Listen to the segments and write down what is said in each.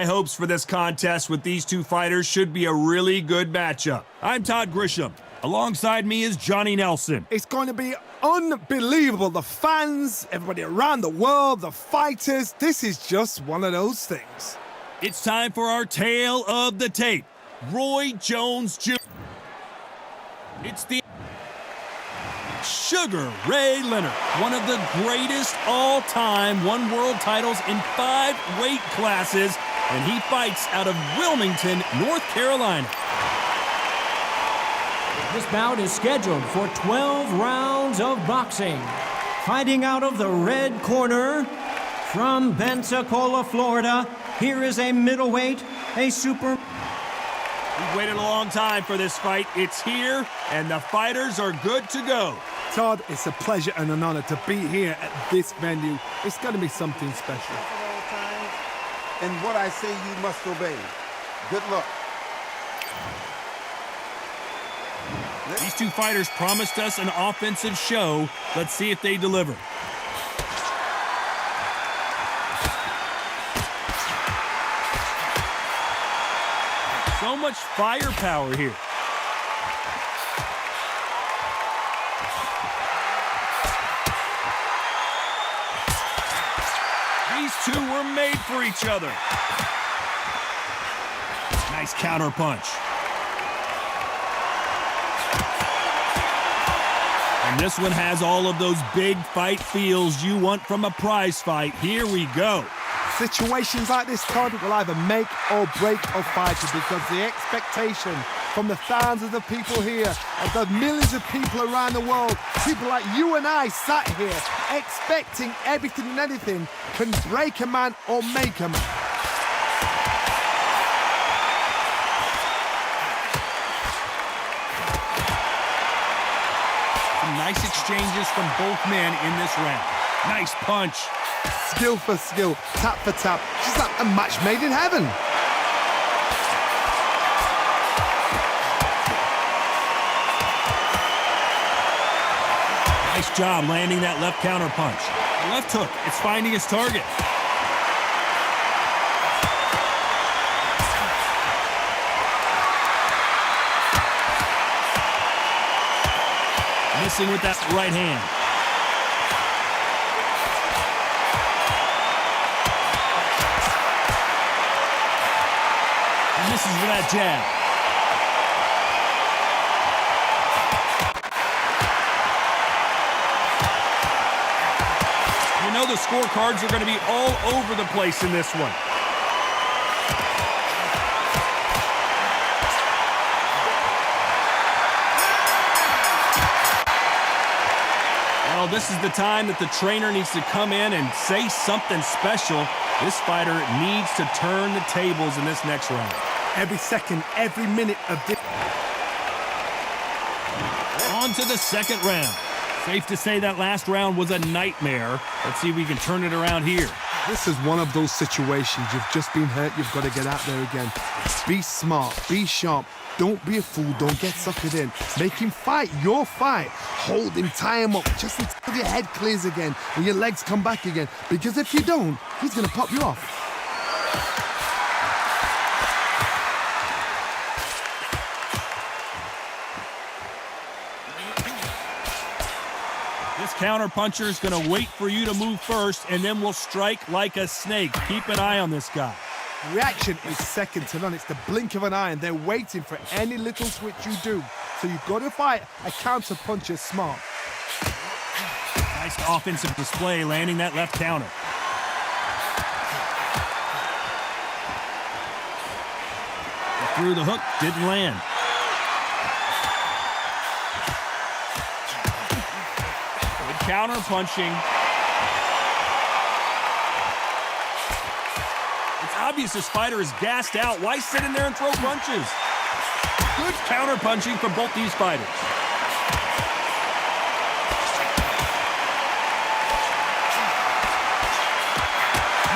My hopes for this contest with these two fighters should be a really good matchup. I'm Todd Grisham. Alongside me is Johnny Nelson. It's going to be unbelievable. The fans, everybody around the world, the fighters. This is just one of those things. It's time for our tale of the tape. Roy Jones Jr. It's the Sugar Ray Leonard, one of the greatest all-time, won world titles in 5 weight classes, and he fights out of Wilmington, North Carolina. This bout is scheduled for 12 rounds of boxing. Fighting out of the red corner, from Pensacola, Florida, here is a middleweight, a super... We've waited a long time for this fight. It's here, and the fighters are good to go. Todd, it's a pleasure and an honor to be here at this venue. It's going to be something special. And what I say you must obey. Good luck. These two fighters promised us an offensive show. Let's see if they deliver. So much firepower here. These two were made for each other. Nice counter punch. And this one has all of those big fight feels you want from a prize fight. Here we go. Situations like this, Todd, will either make or break a fighter, because the expectation from the thousands of people here and the millions of people around the world, people like you and I sat here expecting everything and anything, can break a man or make a man. Some nice exchanges from both men in this round. Nice punch. Skill for skill, tap for tap, just like a match made in heaven. Nice job landing that left counter punch. Left hook, it's finding its target. Missing with that right hand. And misses with that jab. You know the scorecards are going to be all over the place in this one. Well, this is the time that the trainer needs to come in and say something special. This fighter needs to turn the tables in this next round. Every second, every minute of this. On to the second round. Safe to say that last round was a nightmare. Let's see if we can turn it around here. This is one of those situations. You've just been hurt. You've got to get out there again. Be smart. Be sharp. Don't be a fool. Don't get suckered in. Make him fight your fight. Hold him, tie him up, just until your head clears again and your legs come back again. Because if you don't, he's going to pop you off. This counter-puncher is going to wait for you to move first, and then will strike like a snake. Keep an eye on this guy. Reaction is second to none. It's the blink of an eye, and they're waiting for any little switch you do. So you've got to fight a counter-puncher smart. Nice offensive display, landing that left counter. Through the hook, didn't land. Good counter punching. It's obvious this fighter is gassed out. Why sit in there and throw punches? Good counter punching from both these fighters.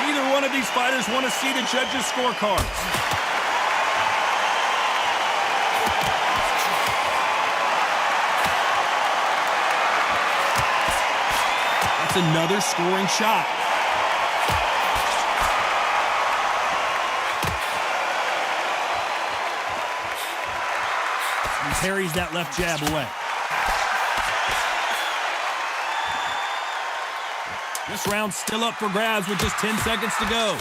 Neither one of these fighters want to see the judges' scorecards. Another scoring shot. He parries that left jab away. This round's still up for grabs with just 10 seconds to go.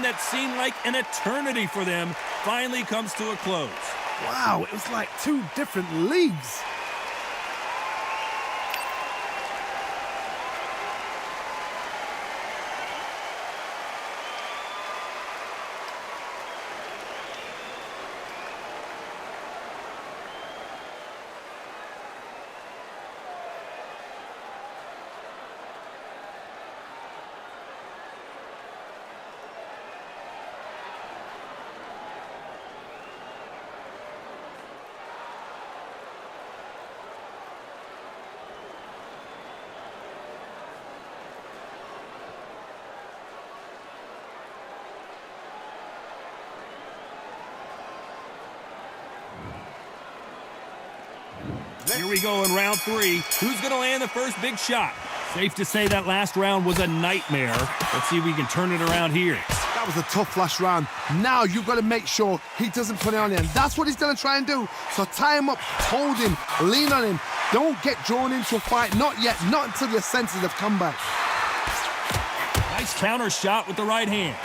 That seemed like an eternity for them finally comes to a close. Wow, it was like two different leagues. Here we go in round 3. Who's going to land the first big shot? Safe to say that last round was a nightmare. Let's see if we can turn it around here. That was a tough last round. Now you've got to make sure he doesn't put it on him. That's what he's going to try and do. So tie him up, hold him, lean on him. Don't get drawn into a fight. Not yet. Not until your senses have come back. Nice counter shot with the right hand.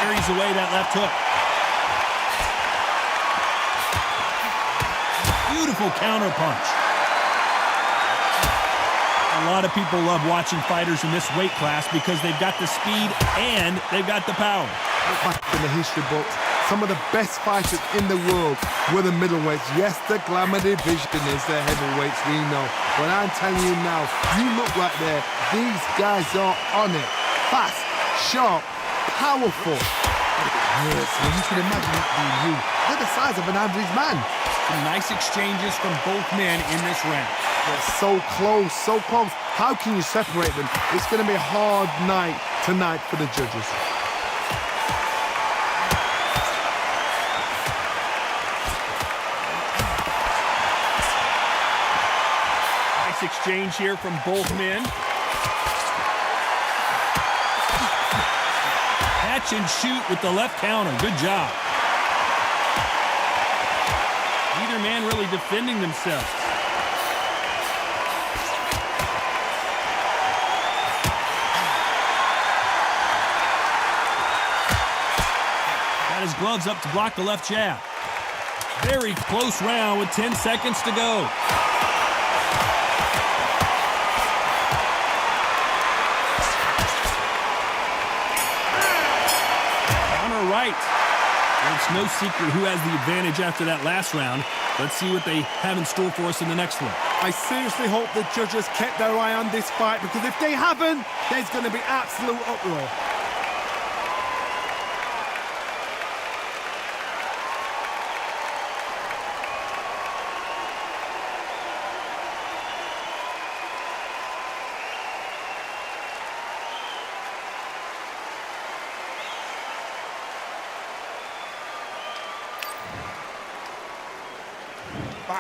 Carries away that left hook. Beautiful counter punch. A lot of people love watching fighters in this weight class because they've got the speed and they've got the power. Back in the history books, some of the best fighters in the world were the middleweights. Yes, the glamour division is the heavyweights, we know. But I'm telling you now, you look right there, these guys are on it. Fast, sharp, powerful. Yes, well, you can imagine that being you. They're the size of an average man. Some nice exchanges from both men in this round. They're so close, so close. How can you separate them? It's going to be a hard night tonight for the judges. Nice exchange here from both men. Catch and shoot with the left counter. Good job. Neither man really defending themselves. Got his gloves up to block the left jab. Very close round with 10 seconds to go. Counter right. It's no secret who has the advantage after that last round. Let's see what they have in store for us in the next one. I seriously hope the judges kept their eye on this fight, because if they haven't, there's going to be absolute uproar.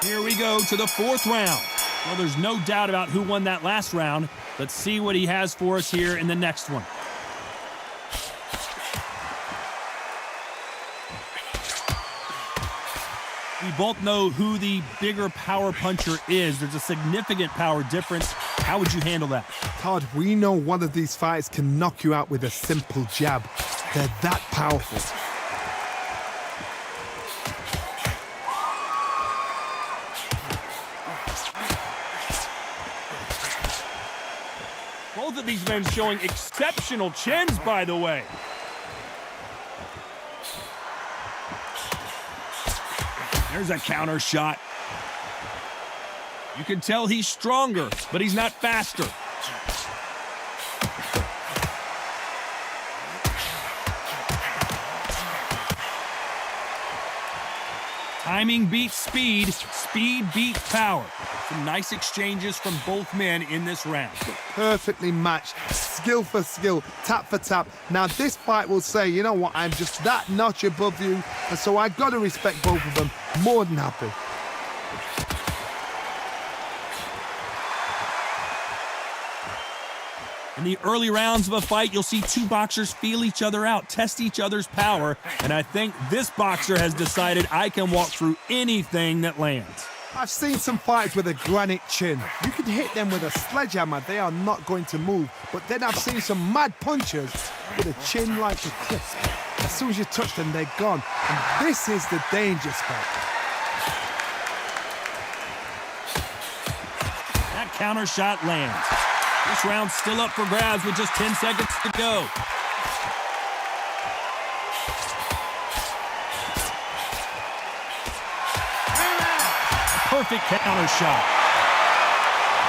Here we go to the 4th round. Well, there's no doubt about who won that last round. Let's see what he has for us here in the next one. We both know who the bigger power puncher is. There's a significant power difference. How would you handle that? Todd, we know one of these fights can knock you out with a simple jab. They're that powerful. Both of these men showing exceptional chins, by the way. There's a counter shot. You can tell he's stronger, but he's not faster. Timing beats speed, speed beats power. Some nice exchanges from both men in this round. Perfectly matched, skill for skill, tap for tap. Now this fight will say, you know what, I'm just that notch above you, and so I got to respect both of them. More than happy. In the early rounds of a fight, you'll see two boxers feel each other out, test each other's power, and I think this boxer has decided I can walk through anything that lands. I've seen some fights with a granite chin. You can hit them with a sledgehammer, they are not going to move. But then I've seen some mad punchers with a chin like a crisp. As soon as you touch them, they're gone. And this is the danger spot. That counter shot lands. This round's still up for grabs with just 10 seconds to go. Perfect counter shot.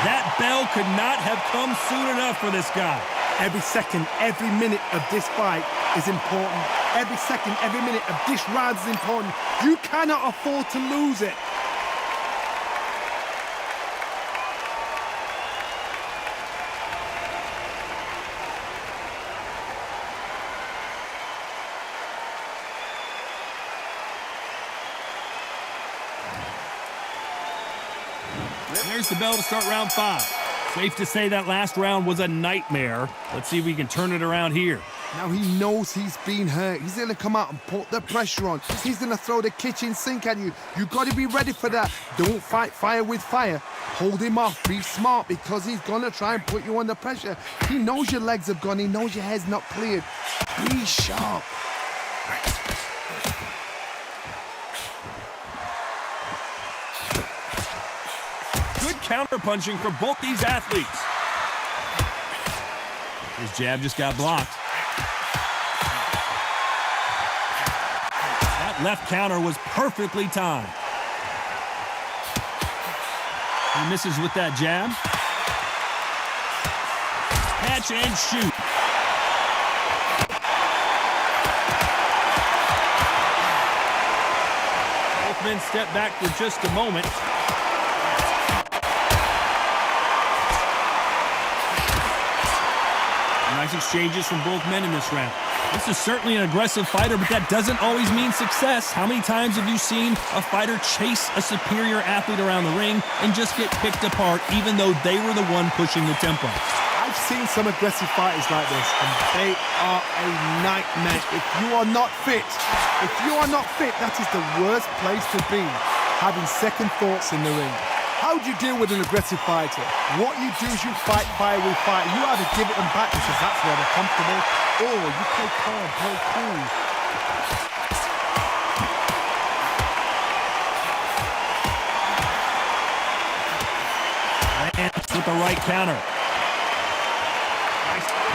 That bell could not have come soon enough for this guy. Every second, every minute of this fight is important. Every second, every minute of this round is important. You cannot afford to lose it. There's the bell to start round 5. Safe to say that last round was a nightmare. Let's see if we can turn it around here. Now he knows he's been hurt. He's going to come out and put the pressure on. He's going to throw the kitchen sink at you. You've got to be ready for that. Don't fight fire with fire. Hold him off. Be smart because he's going to try and put you under pressure. He knows your legs have gone. He knows your head's not cleared. Be sharp. Counter-punching for both these athletes. His jab just got blocked. That left counter was perfectly timed. He misses with that jab. Catch and shoot. Both men step back for just a moment. Nice exchanges from both men in this round. This is certainly an aggressive fighter, but that doesn't always mean success. How many times have you seen a fighter chase a superior athlete around the ring and just get picked apart even though they were the one pushing the tempo? I've seen some aggressive fighters like this, and they are a nightmare. If you are not fit, that is the worst place to be, having second thoughts in the ring. How do you deal with an aggressive fighter? What you do is you fight fire with fire. You either give it them back because that's where they're comfortable, or you play calm, play cool. And with the right counter.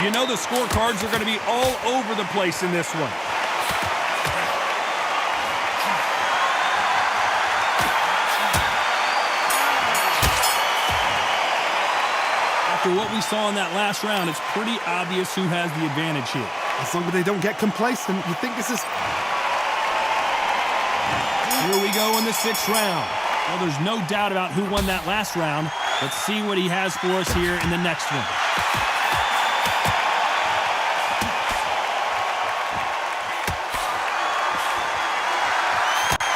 You know the scorecards are going to be all over the place in this one. After what we saw in that last round, it's pretty obvious who has the advantage here. As long as they don't get complacent, you think this is... Here we go in the 6th round. Well, there's no doubt about who won that last round. Let's see what he has for us here in the next one.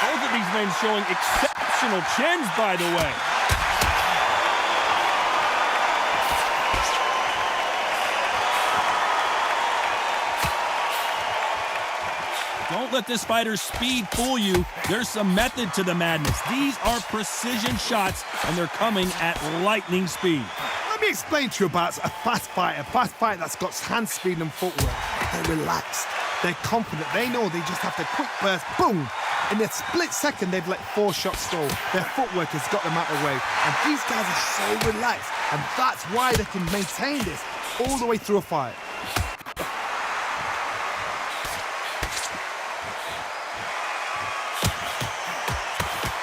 Both of these men showing exceptional chins, by the way. Don't let this fighter's speed fool you. There's some method to the madness. These are precision shots, and they're coming at lightning speed. Let me explain to you about a fast fighter that's got hand speed and footwork. They're relaxed. They're confident. They know they just have to quick burst, boom. In a split second, they've let 4 shots go. Their footwork has got them out of the way. And these guys are so relaxed. And that's why they can maintain this all the way through a fight.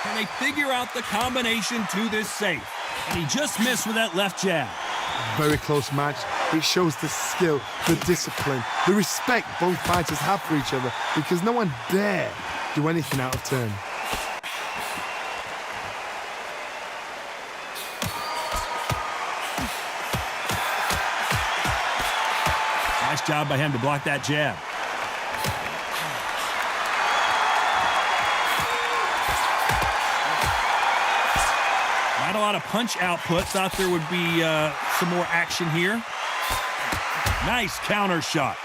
Can they figure out the combination to this safe? And he just missed with that left jab. Very close match. It shows the skill, the discipline, the respect both fighters have for each other, because no one dare do anything out of turn. job by him to block that jab. Not a lot of punch output. Thought there would be some more action here. Nice counter shot.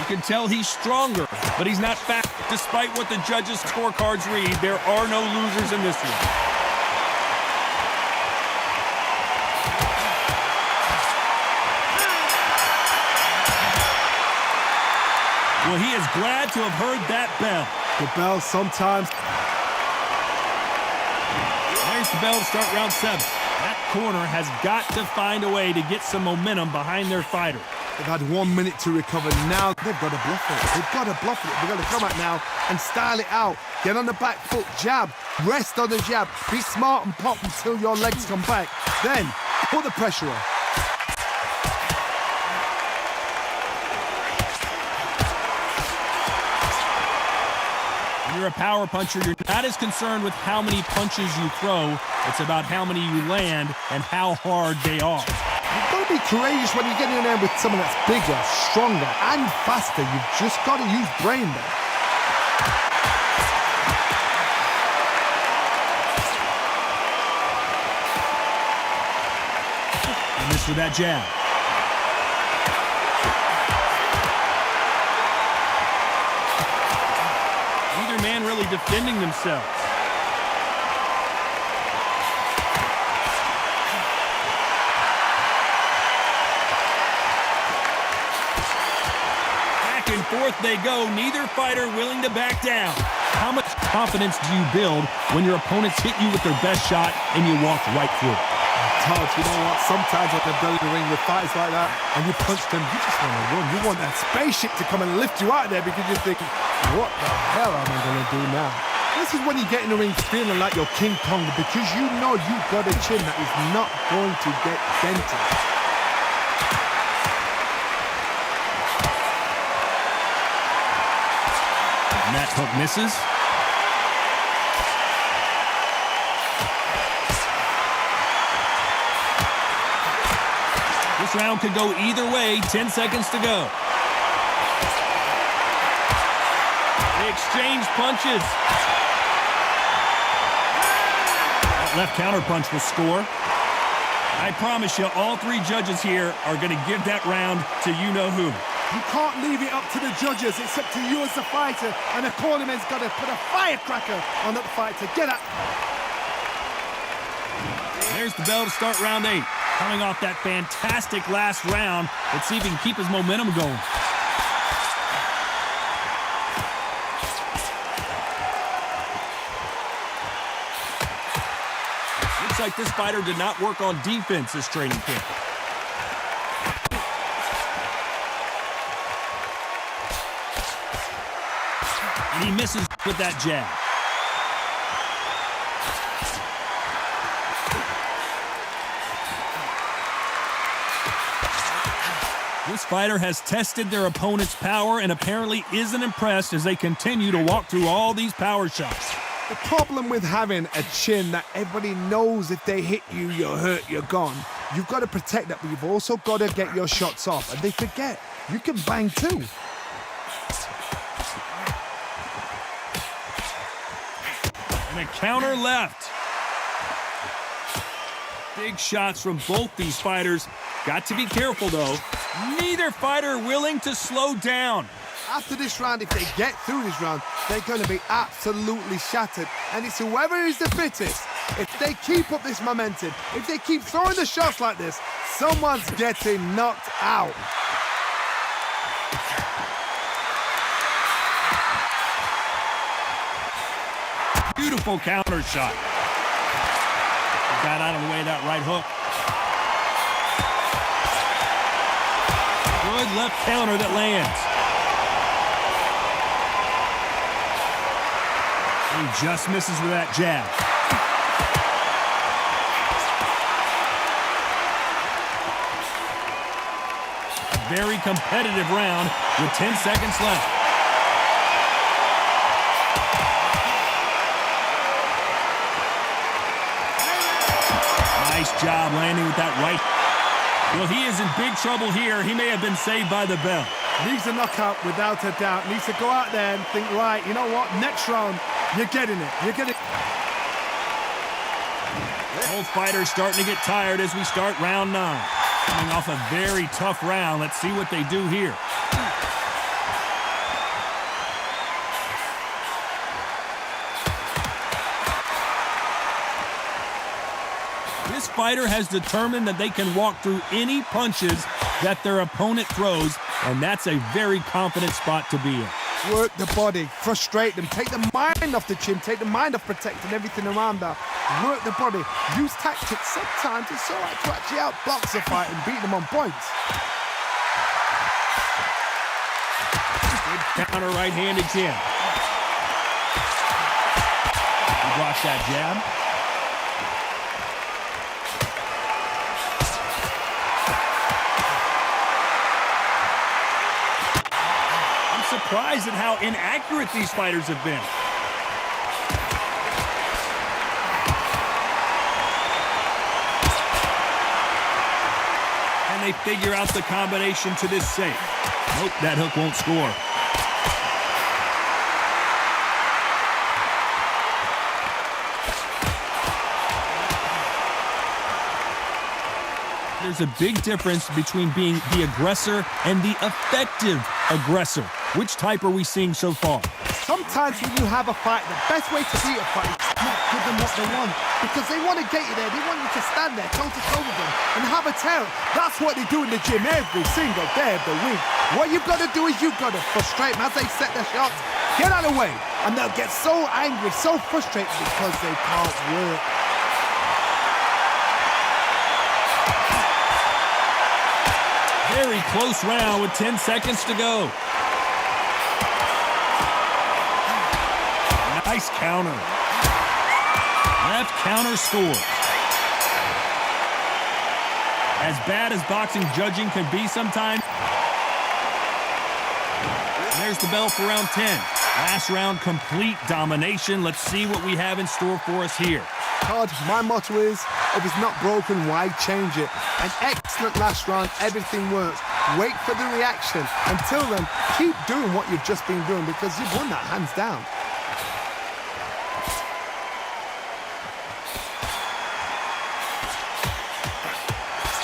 You can tell he's stronger, but he's not fast. Despite what the judges' scorecards read, there are no losers in this one. Well, he is glad to have heard that bell. The bell sometimes. There's the bell to start round 7. That corner has got to find a way to get some momentum behind their fighter. They've had 1 minute to recover. Now they've got to bluff it. They've got to bluff it. They've got to come out now and style it out. Get on the back foot, jab, rest on the jab. Be smart and pop until your legs come back. Then put the pressure on. When you're a power puncher, you're not as concerned with how many punches you throw. It's about how many you land and how hard they are. You've got to be courageous when you're getting in there with someone that's bigger, stronger, and faster. You've just got to use brain there. And this with that jab. Neither man really defending themselves. And forth they go, neither fighter willing to back down. How much confidence do you build when your opponents hit you with their best shot and you walk right through it? Tough, you know what? Sometimes when they're building the ring with fighters like that and you punch them, you just want to run. You want that spaceship to come and lift you out of there because you're thinking, what the hell am I going to do now? This is when you get in the ring feeling like you're King Kong because you know you've got a chin that is not going to get dented. And that hook misses. This round could go either way. 10 seconds to go. They exchange punches. That left counter punch will score. I promise you, all 3 judges here are going to give that round to you-know-who. You can't leave it up to the judges. It's up to you as the fighter, and the cornerman's got to put a firecracker on that fighter. Get up. There's the bell to start round 8. Coming off that fantastic last round, let's see if he can keep his momentum going. Looks like this fighter did not work on defense this training camp. And he misses with that jab. This fighter has tested their opponent's power and apparently isn't impressed as they continue to walk through all these power shots. The problem with having a chin that everybody knows if they hit you, you're hurt, you're gone. You've got to protect that, but you've also got to get your shots off. And they forget, you can bang too. And a counter left. Big shots from both these fighters. Got to be careful, though. Neither fighter willing to slow down. After this round, if they get through this round, they're going to be absolutely shattered. And it's whoever is the fittest. If they keep up this momentum, if they keep throwing the shots like this, someone's getting knocked out. Beautiful counter shot. Got out of the way of that right hook. Good left counter that lands. He just misses with that jab. A very competitive round with 10 seconds left. job landing with that right. Well, he is in big trouble here. He may have been saved by the bell. Needs a knockout without a doubt. Needs to go out there and think, right, you know what? Next round, you're getting it. You're getting it. Both fighters starting to get tired as we start round 9. Coming off a very tough round. Let's see what they do here. This fighter has determined that they can walk through any punches that their opponent throws, and that's a very confident spot to be in. Work the body, frustrate them, take the mind off the chin, take the mind off protecting everything around that. Work the body, use tactics. Sometimes it's all right to actually outbox a fight and beat them on points. Good counter right-handed jab. He blocks that jab. Surprised at how inaccurate these fighters have been. And they figure out the combination to this safe. Nope, that hook won't score. There's a big difference between being the aggressor and the effective aggressor. Which type are we seeing so far? Sometimes when you have a fight, the best way to beat a fight is not give them what they want. Because they want to get you there. They want you to stand there, toe-to-toe with them, and have a tail. That's what they do in the gym every single day of the week. What you've got to do is you've got to frustrate them as they set their shots. Get out of the way. And they'll get so angry, so frustrated because they can't work. Very close round with 10 seconds to go. Nice counter. Left counter scores. As bad as boxing judging can be sometimes. There's the bell for round 10. Last round, complete domination. Let's see what we have in store for us here. Todd, my motto is, if it's not broken, why change it? An excellent last round, everything works. Wait for the reaction. Until then, keep doing what you've just been doing because you've won that hands down.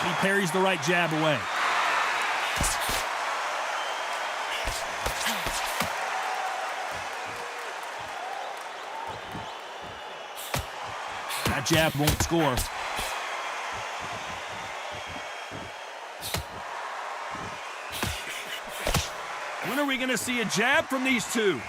He parries the right jab away. That jab won't score. When are we going to see a jab from these two?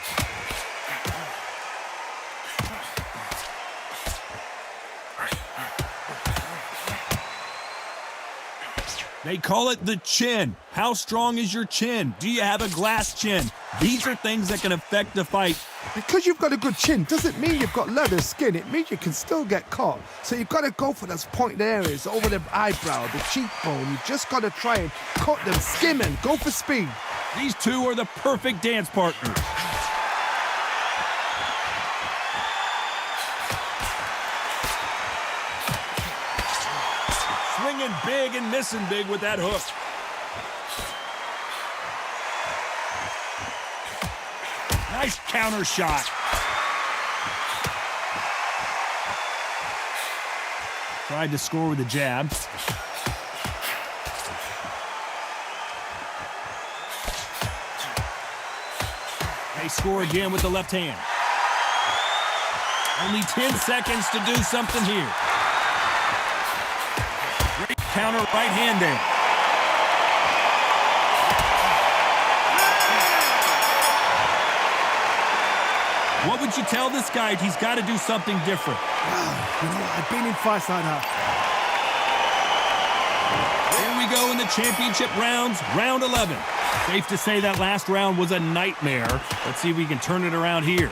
They call it the chin. How strong is your chin? Do you have a glass chin? These are things that can affect the fight. Because you've got a good chin doesn't mean you've got leather skin. It means you can still get caught. So you've got to go for those pointed areas, over the eyebrow, the cheekbone. You've just got to try and cut them, skim and go for speed. These two are the perfect dance partners. Swinging big and missing big with that hook. Nice counter shot. Tried to score with a jab. They score again with the left hand. Only 10 seconds to do something here. Great counter right hand there. What would you tell this guy? He's got to do something different. You know, I've been in fights like that. Here we go in the championship rounds, round 11. Safe to say that last round was a nightmare. Let's see if we can turn it around here.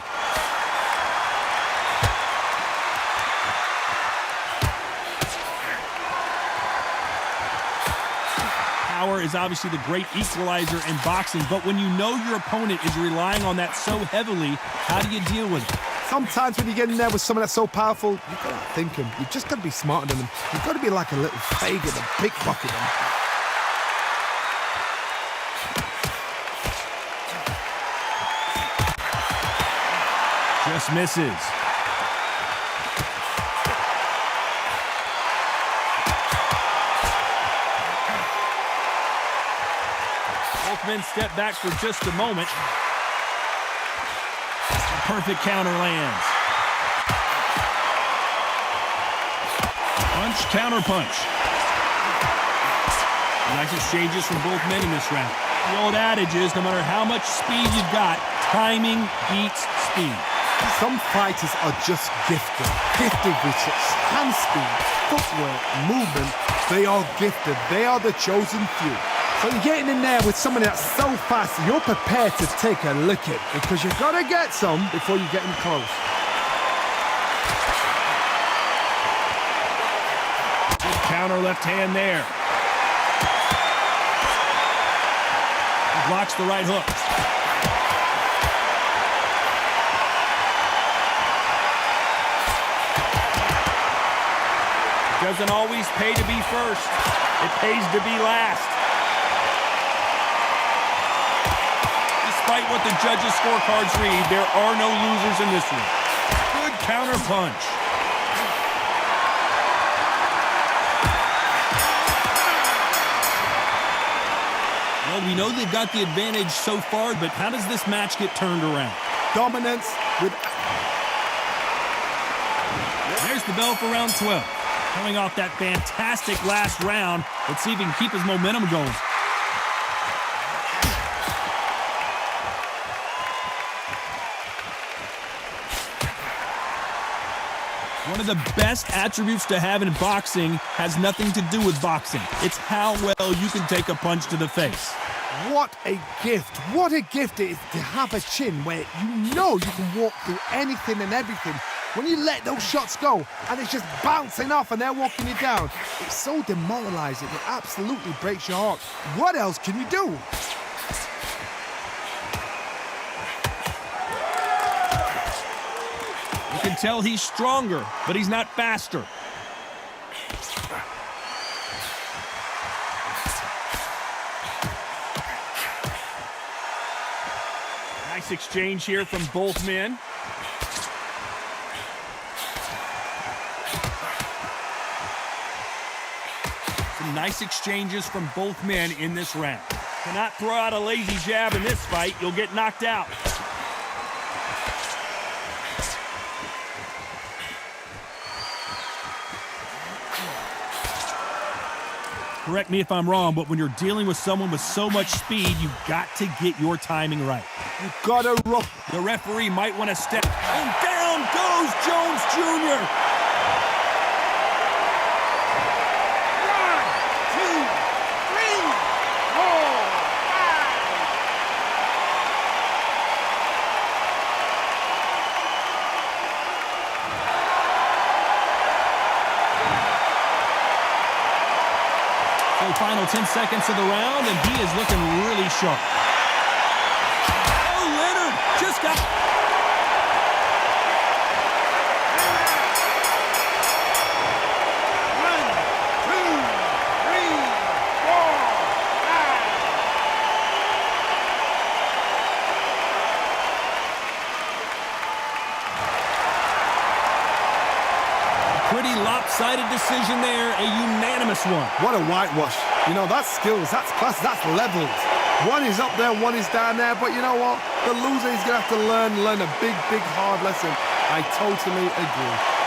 Power is obviously the great equalizer in boxing, but when you know your opponent is relying on that so heavily, how do you deal with it? Sometimes when you get in there with someone that's so powerful, you've got to think him. You've just got to be smarter than them. You've got to be like a little Fagin and pickpocket them. Just misses. Both men step back for just a moment. Perfect counter lands. Punch, counter punch. Nice exchanges from both men in this round. The old adage is, no matter how much speed you've got, timing beats speed. Some fighters are just gifted. Gifted with such hand speed, footwork, movement. They are gifted. They are the chosen few. So you're getting in there with someone that's so fast, you're prepared to take a licking because you've got to get some before you get in close. Good counter left hand there. He blocks the right hook. It doesn't always pay to be first. It pays to be last. Despite what the judges' scorecards read, there are no losers in this one. Good counter punch. Well, we know they've got the advantage so far, but how does this match get turned around? Dominance with... There's the bell for round 12. Coming off that fantastic last round, let's see if he can keep his momentum going. One of the best attributes to have in boxing has nothing to do with boxing. It's how well you can take a punch to the face. What a gift. What a gift it is to have a chin where you know you can walk through anything and everything. When you let those shots go and it's just bouncing off and they're walking you down, it's so demoralizing. It absolutely breaks your heart. What else can you do? You can tell he's stronger, but he's not faster. Nice exchange here from both men. Some nice exchanges from both men in this round. Cannot throw out a lazy jab in this fight. You'll get knocked out. Correct me if I'm wrong, but when you're dealing with someone with so much speed, you've got to get your timing right. You've got to rough. The referee might want to step, and down goes Jones Jr. 10 seconds of the round, and he is looking really sharp. Oh, Leonard just got... Pretty lopsided decision there, a unanimous one. What a whitewash. You know, that's skills, that's class, that's levels. One is up there, one is down there, but you know what? The loser is going to have to learn a big, hard lesson. I totally agree.